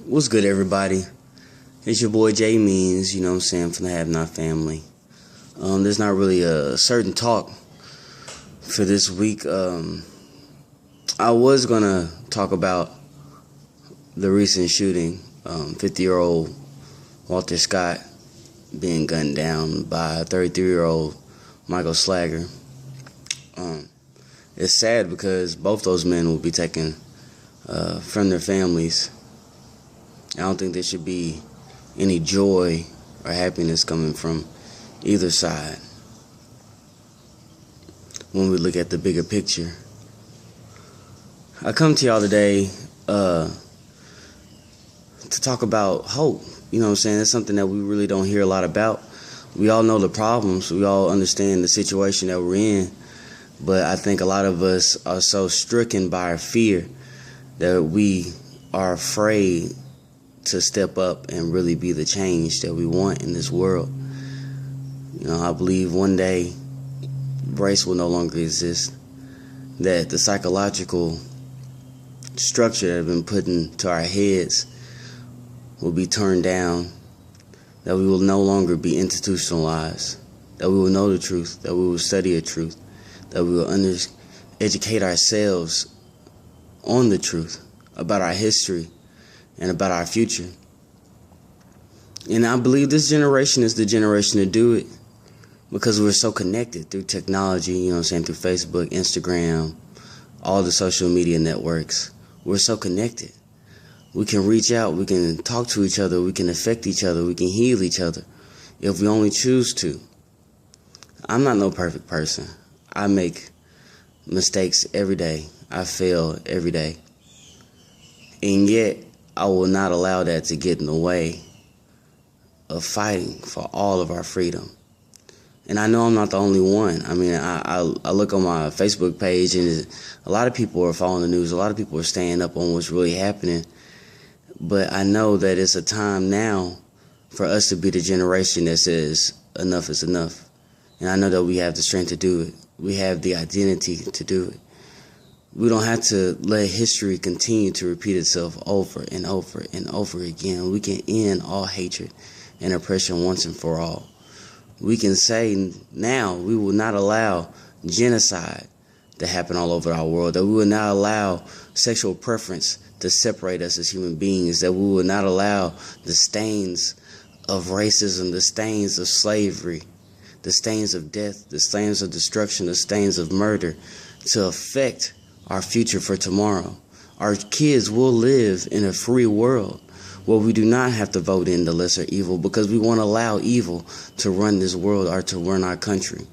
What's good, everybody? It's your boy Jay Means, you know what I'm saying, from the Have Not family. There's not really a certain talk for this week. I was going to talk about the recent shooting, 50-year-old Walter Scott being gunned down by 33-year-old Michael Slager. It's sad because both those men will be taken from their families. I don't think there should be any joy or happiness coming from either side when we look at the bigger picture. I come to y'all today to talk about hope. You know what I'm saying? It's something that we really don't hear a lot about. We all know the problems. We all understand the situation that we're in. But I think a lot of us are so stricken by our fear that we are afraid to step up and really be the change that we want in this world. You know, I believe one day race will no longer exist, that the psychological structure that has been put into our heads will be turned down, that we will no longer be institutionalized, that we will know the truth, that we will study the truth, that we will educate ourselves on the truth about our history and about our future. And I believe this generation is the generation to do it because we're so connected through technology, you know what I'm saying, through Facebook, Instagram, all the social media networks. We're so connected. We can reach out, we can talk to each other, we can affect each other, we can heal each other if we only choose to. I'm not no perfect person. I make mistakes every day. I fail every day. And yet, I will not allow that to get in the way of fighting for all of our freedom. And I know I'm not the only one. I mean, I look on my Facebook page and a lot of people are following the news. A lot of people are staying up on what's really happening. But I know that it's a time now for us to be the generation that says enough is enough. And I know that we have the strength to do it. We have the identity to do it. We don't have to let history continue to repeat itself over and over and over again. We can end all hatred and oppression once and for all. We can say now we will not allow genocide to happen all over our world, that we will not allow sexual preference to separate us as human beings, that we will not allow the stains of racism, the stains of slavery, the stains of death, the stains of destruction, the stains of murder to affect our future for tomorrow. Our kids will live in a free world where we do not have to vote in the lesser evil because we won't allow evil to run this world or to run our country.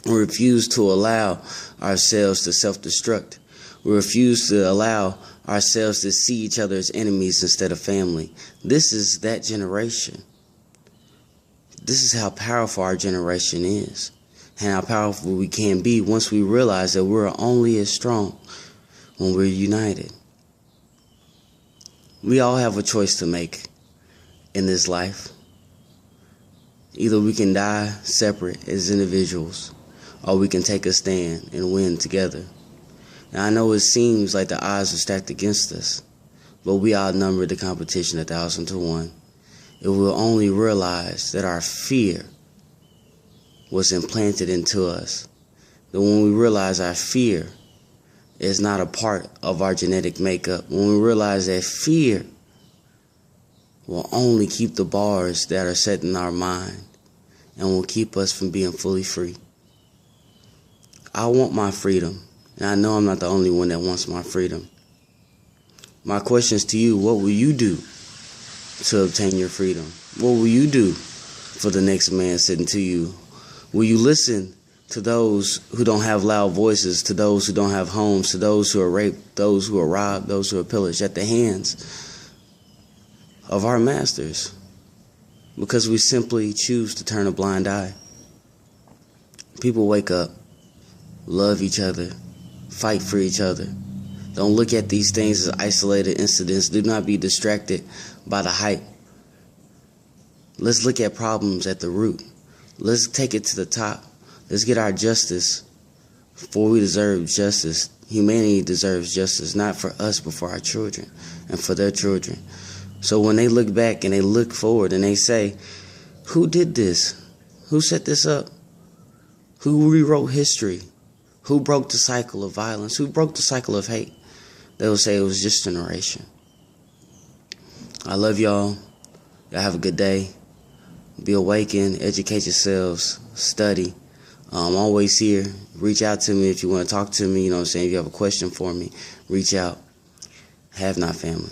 We refuse to allow ourselves to self-destruct. We refuse to allow ourselves to see each other as enemies instead of family. This is that generation. This is how powerful our generation is, and how powerful we can be once we realize that we're only as strong when we're united. We all have a choice to make in this life. Either we can die separate as individuals, or we can take a stand and win together. Now, I know it seems like the odds are stacked against us, but we outnumber the competition 1,000 to 1. If we'll only realize that our fear was implanted into us, that when we realize our fear is not a part of our genetic makeup, when we realize that fear will only keep the bars that are set in our mind and will keep us from being fully free. I want my freedom, and I know I'm not the only one that wants my freedom. My question is to you: what will you do to obtain your freedom? What will you do for the next man sitting to you? Will you listen to those who don't have loud voices, to those who don't have homes, to those who are raped, those who are robbed, those who are pillaged at the hands of our masters? Because we simply choose to turn a blind eye. People wake up, love each other, fight for each other. Don't look at these things as isolated incidents. Do not be distracted by the hype. Let's look at problems at the root. Let's take it to the top. Let's get our justice, for we deserve justice. Humanity deserves justice, not for us, but for our children and for their children. So when they look back and they look forward and they say, who did this? Who set this up? Who rewrote history? Who broke the cycle of violence? Who broke the cycle of hate? They will say it was just generation. I love y'all. Y'all have a good day. Be awakened, educate yourselves, study. I'm always here. Reach out to me if you want to talk to me. You know what I'm saying? If you have a question for me, reach out. Have not family.